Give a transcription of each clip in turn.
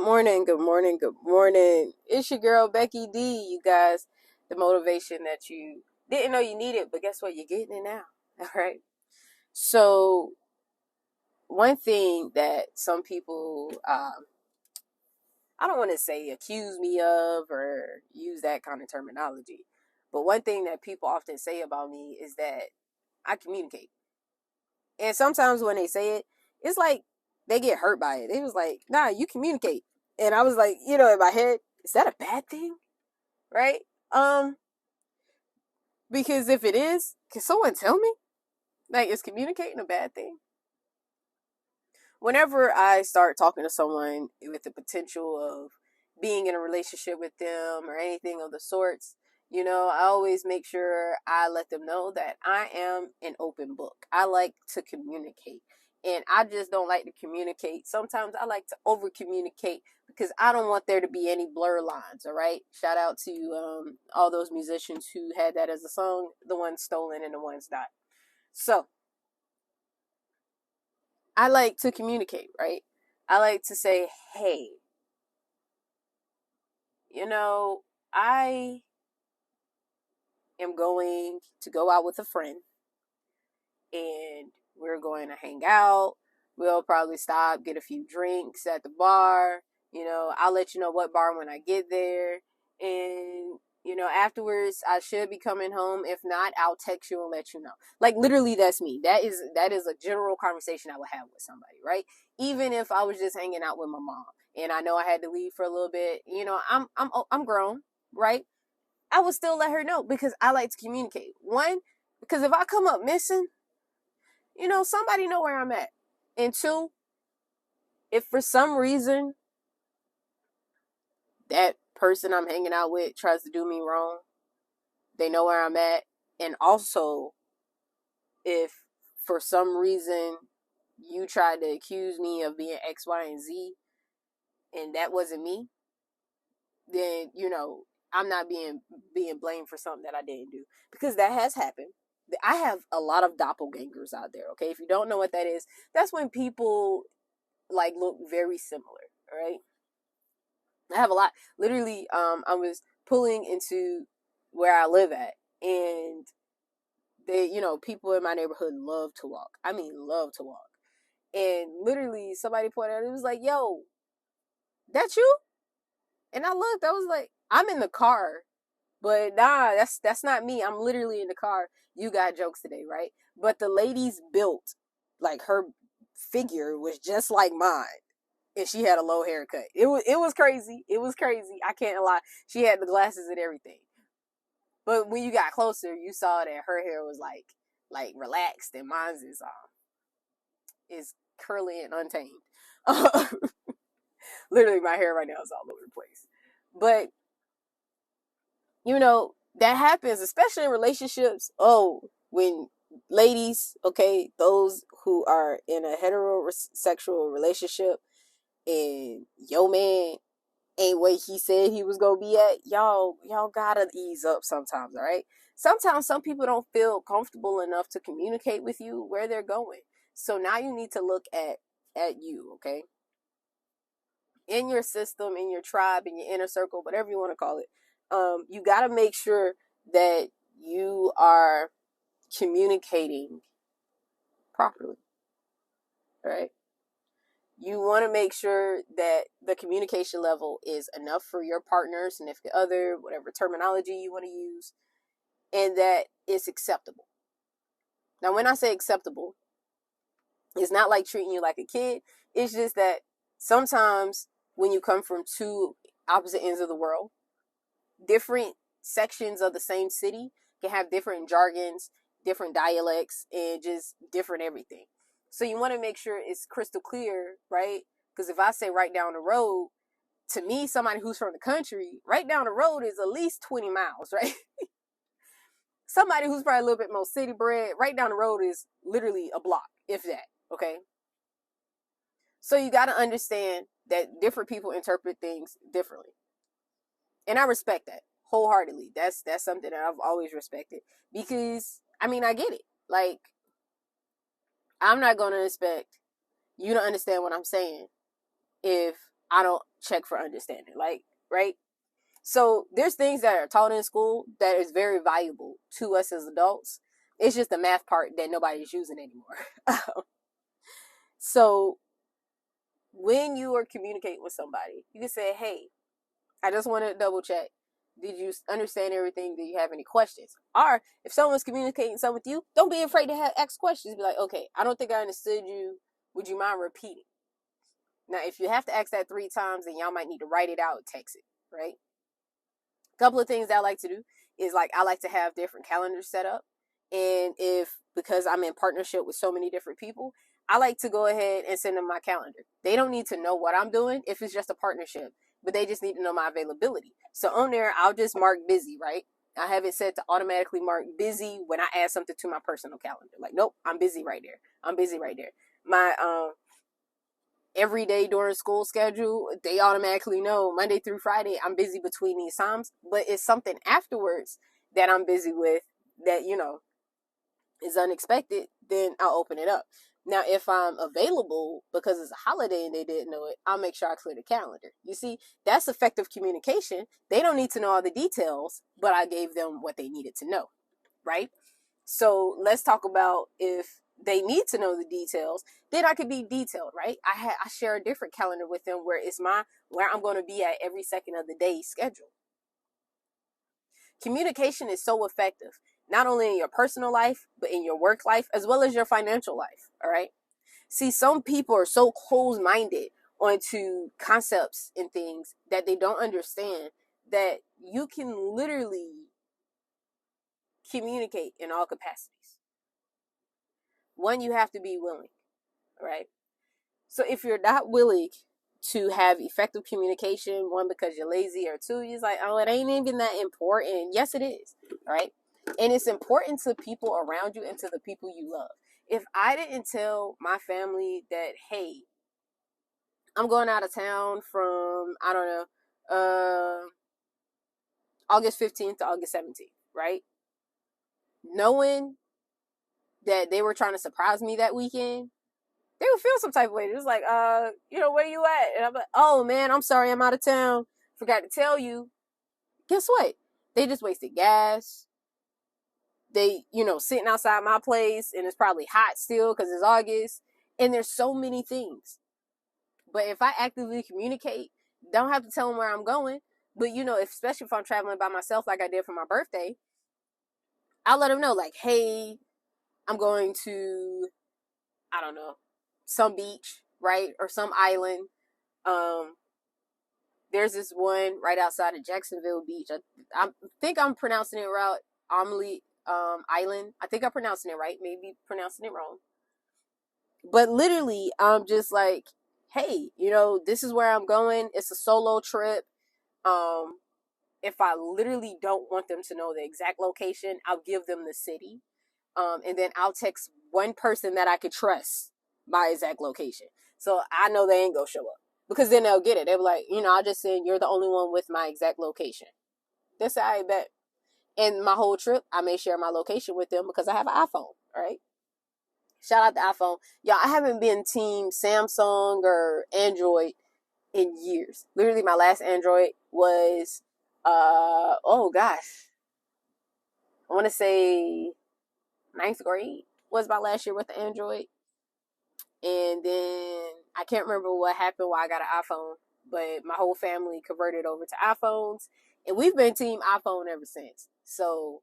morning, good morning, good morning. It's your girl Becky D, you guys. The motivation that you didn't know you needed, but guess what? You're getting it now. All right. So, one thing that some people, I don't want to say accuse me of or use that kind of terminology, but one thing that people often say about me is that I communicate. And sometimes when they say it, it's like they get hurt by it. It was like, nah, you communicate. And I was like, in my head, is that a bad thing? Right? Um, because if it is, can someone tell me? Like, is communicating a bad thing? Whenever I start talking to someone with the potential of being in a relationship with them or anything of the sorts, I always make sure I let them know that I am an open book. I like to communicate. And I just don't like to communicate. Sometimes I like to over communicate because I don't want there to be any blur lines. All right. Shout out to all those musicians who had that as a song, the ones stolen and the ones not. So I like to communicate, right? I like to say, hey, I am going to go out with a friend and we're going to hang out. We'll probably stop, get a few drinks at the bar. I'll let you know what bar when I get there. And, afterwards I should be coming home. If not, I'll text you and let you know. Like literally that's me. That is a general conversation I would have with somebody, right? Even if I was just hanging out with my mom and I know I had to leave for a little bit, I'm grown, right? I would still let her know because I like to communicate. One, because if I come up missing, somebody know where I'm at. And two, if for some reason that person I'm hanging out with tries to do me wrong, they know where I'm at. And also, if for some reason you tried to accuse me of being X, Y, and Z, and that wasn't me, then, I'm not being blamed for something that I didn't do. Because that has happened. I have a lot of doppelgangers out there, okay? If you don't know what that is, that's when people like look very similar, right? I have a lot. Literally, I was pulling into where I live at, and people in my neighborhood love to walk. I mean, love to walk. And literally, somebody pointed out, it was like, "Yo, that's you?" And I looked. I was like, "I'm in the car, but nah, that's not me. I'm literally in the car. You got jokes today, right?" But the lady's built, like her figure was just like mine. And she had a low haircut. It was crazy. It was crazy. I can't lie. She had the glasses and everything. But when you got closer, you saw that her hair was like relaxed, and mine's is curly and untamed. Literally, my hair right now is all over the place. But that happens, especially in relationships. Oh, when ladies, okay, those who are in a heterosexual relationship, and your man ain't what he said he was gonna be at, y'all gotta ease up sometimes, all right? Sometimes some people don't feel comfortable enough to communicate with you where they're going. So now you need to look at you, okay? In your system, in your tribe, in your inner circle, whatever you want to call it. You gotta make sure that you are communicating properly, right? You want to make sure that the communication level is enough for your partner, significant other, whatever terminology you want to use, and that it's acceptable. Now, when I say acceptable, it's not like treating you like a kid. It's just that sometimes when you come from two opposite ends of the world, different sections of the same city can have different jargons, different dialects, and just different everything. So you want to make sure it's crystal clear, right? Because if I say right down the road, to me, somebody who's from the country, right down the road is at least 20 miles, right? Somebody who's probably a little bit more city bred, right down the road is literally a block, if that, okay? So you got to understand that different people interpret things differently. And I respect that wholeheartedly. That's something that I've always respected. Because, I mean, I get it. Like, I'm not going to expect you to understand what I'm saying if I don't check for understanding. Like, right? So there's things that are taught in school that is very valuable to us as adults. It's just the math part that nobody's using anymore. So when you are communicating with somebody, you can say, hey, I just want to double check. Did you understand everything? Do you have any questions? Or if someone's communicating something with you, don't be afraid to ask questions. Be like, okay, I don't think I understood you. Would you mind repeating? Now, if you have to ask that 3 times, then y'all might need to write it out and text it, right? A couple of things that I like to do is like I like to have different calendars set up. And because I'm in partnership with so many different people, I like to go ahead and send them my calendar. They don't need to know what I'm doing if it's just a partnership, but they just need to know my availability. So on there, I'll just mark busy, right? I have it set to automatically mark busy when I add something to my personal calendar. Like, nope, I'm busy right there. I'm busy right there. My every day during school schedule, they automatically know Monday through Friday I'm busy between these times, but it's something afterwards that I'm busy with that, is unexpected, then I'll open it up. Now, if I'm available because it's a holiday and they didn't know it, I'll make sure I clear the calendar. You see, that's effective communication. They don't need to know all the details, but I gave them what they needed to know, right? So let's talk about if they need to know the details, then I could be detailed, right? I share a different calendar with them where it's where I'm going to be at every second of the day schedule. Communication is so effective, not only in your personal life, but in your work life, as well as your financial life, all right? See, some people are so close-minded onto concepts and things that they don't understand that you can literally communicate in all capacities. One, you have to be willing, right? So if you're not willing to have effective communication, one, because you're lazy, or two, you're like, oh, it ain't even that important. Yes, it is, right? And it's important to people around you and to the people you love. If I didn't tell my family that, hey, I'm going out of town from, I don't know, August 15th to August 17th, right? Knowing that they were trying to surprise me that weekend, they would feel some type of way. It was like, where you at? And I'm like, oh man, I'm sorry, I'm out of town. Forgot to tell you. Guess what? They just wasted gas. They, sitting outside my place and it's probably hot still because it's August. And there's so many things. But if I actively communicate, don't have to tell them where I'm going. But, especially if I'm traveling by myself like I did for my birthday, I'll let them know, like, hey, I'm going to, I don't know, some beach, right? Or some island. There's this one right outside of Jacksonville Beach. I think I'm pronouncing it right. Amelie Island. I think I'm pronouncing it right. Maybe pronouncing it wrong. But literally, I'm just like, hey, this is where I'm going. It's a solo trip. If I literally don't want them to know the exact location, I'll give them the city. And then I'll text one person that I could trust my exact location. So I know they ain't gonna show up. Because then they'll get it. They'll be like, I'll just say you're the only one with my exact location. That's how I bet. And my whole trip, I may share my location with them because I have an iPhone. All right. Shout out to iPhone. Y'all, I haven't been team Samsung or Android in years. Literally, my last Android was, oh gosh, I want to say 9th grade was my last year with the Android. And then I can't remember what happened while I got an iPhone, but my whole family converted over to iPhones, and we've been team iPhone ever since. So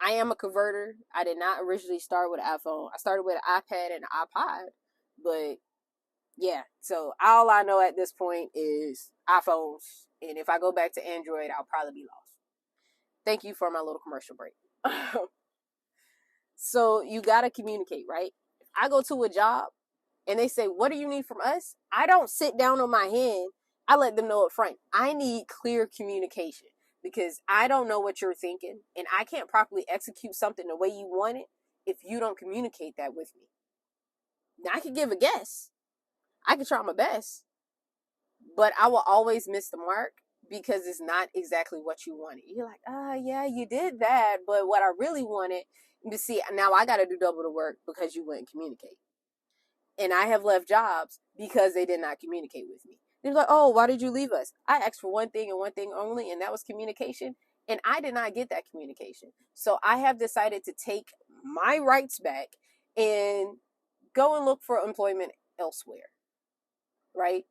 I am a converter. I did not originally start with an iPhone. I started with an iPad and an iPod, but yeah. So all I know at this point is iPhones, and if I go back to Android, I'll probably be lost. Thank you for my little commercial break. So you gotta communicate, right? I go to a job and they say, what do you need from us? I don't sit down on my hand. I let them know up front. I need clear communication because I don't know what you're thinking and I can't properly execute something the way you want it if you don't communicate that with me. Now, I can give a guess. I can try my best, but I will always miss the mark because it's not exactly what you wanted. You're like, yeah, you did that, but what I really wanted, you see, now I got to do double the work because you wouldn't communicate. And I have left jobs because they did not communicate with me. They're like, oh, why did you leave us? I asked for one thing and one thing only, and that was communication. And I did not get that communication. So I have decided to take my rights back and go and look for employment elsewhere. Right?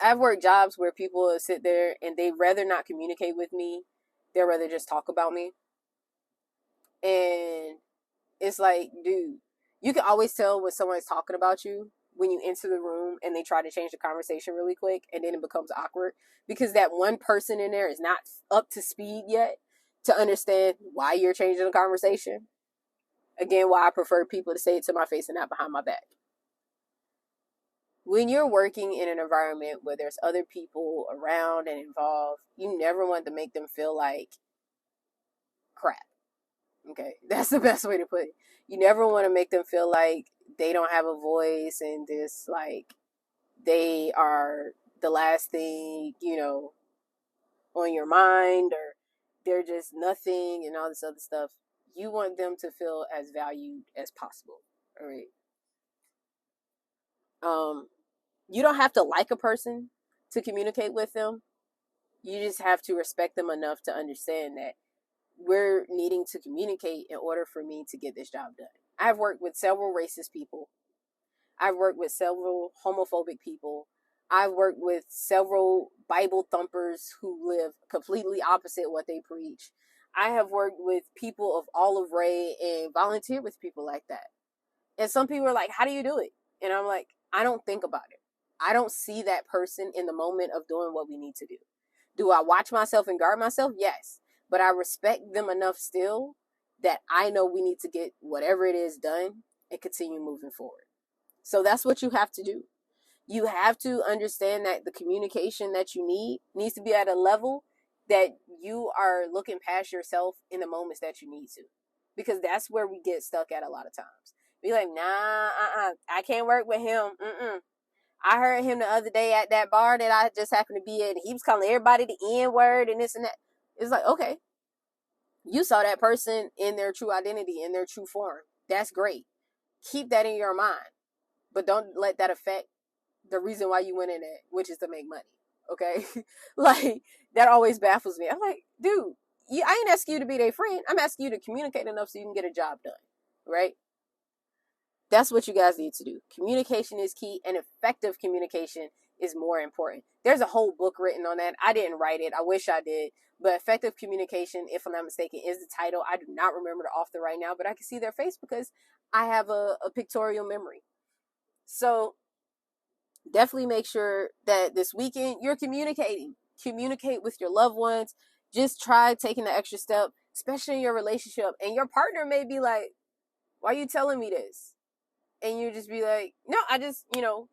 I've worked jobs where people sit there and they rather not communicate with me. They'd rather just talk about me. And it's like, dude, you can always tell when someone's talking about you when you enter the room and they try to change the conversation really quick, and then it becomes awkward because that one person in there is not up to speed yet to understand why you're changing the conversation. Again, why I prefer people to say it to my face and not behind my back. When you're working in an environment where there's other people around and involved, you never want to make them feel like crap. Okay, that's the best way to put it. You never want to make them feel like they don't have a voice and this, like, they are the last thing, on your mind, or they're just nothing and all this other stuff. You want them to feel as valued as possible. All right. You don't have to like a person to communicate with them. You just have to respect them enough to understand that we're needing to communicate in order for me to get this job done. I've worked with several racist people. I've worked with several homophobic people. I've worked with several Bible thumpers who live completely opposite what they preach. I have worked with people of Olive Ray and volunteered with people like that. And some people are like, how do you do it? And I'm like, I don't think about it. I don't see that person in the moment of doing what we need to do. Do I watch myself and guard myself? Yes. But I respect them enough still that I know we need to get whatever it is done and continue moving forward. So that's what you have to do. You have to understand that the communication that you need needs to be at a level that you are looking past yourself in the moments that you need to. Because that's where we get stuck at a lot of times. Be like, nah, I can't work with him. I heard him the other day at that bar that I just happened to be at. He was calling everybody the N-word and this and that. It's like, okay, you saw that person in their true identity, in their true form. That's great. Keep that in your mind. But don't let that affect the reason why you went in it, which is to make money. Okay? Like, that always baffles me. I'm like, dude, I ain't asking you to be their friend. I'm asking you to communicate enough so you can get a job done. Right? That's what you guys need to do. Communication is key, and effective communication is more important. There's a whole book written on that. I didn't write it. I wish I did. But effective communication, if I'm not mistaken, is the title. I do not remember the author right now, but I can see their face because I have a pictorial memory. So definitely make sure that this weekend you're communicating. Communicate with your loved ones. Just try taking the extra step, especially in your relationship. And your partner may be like, why are you telling me this? And you just be like, no, I just,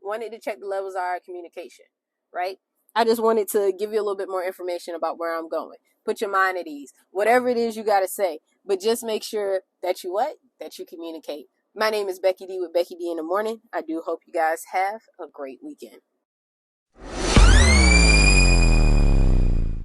wanted to check the levels of our communication, right? I just wanted to give you a little bit more information about where I'm going. Put your mind at ease. Whatever it is you got to say. But just make sure that that you communicate. My name is Becky D with Becky D in the Morning. I do hope you guys have a great weekend.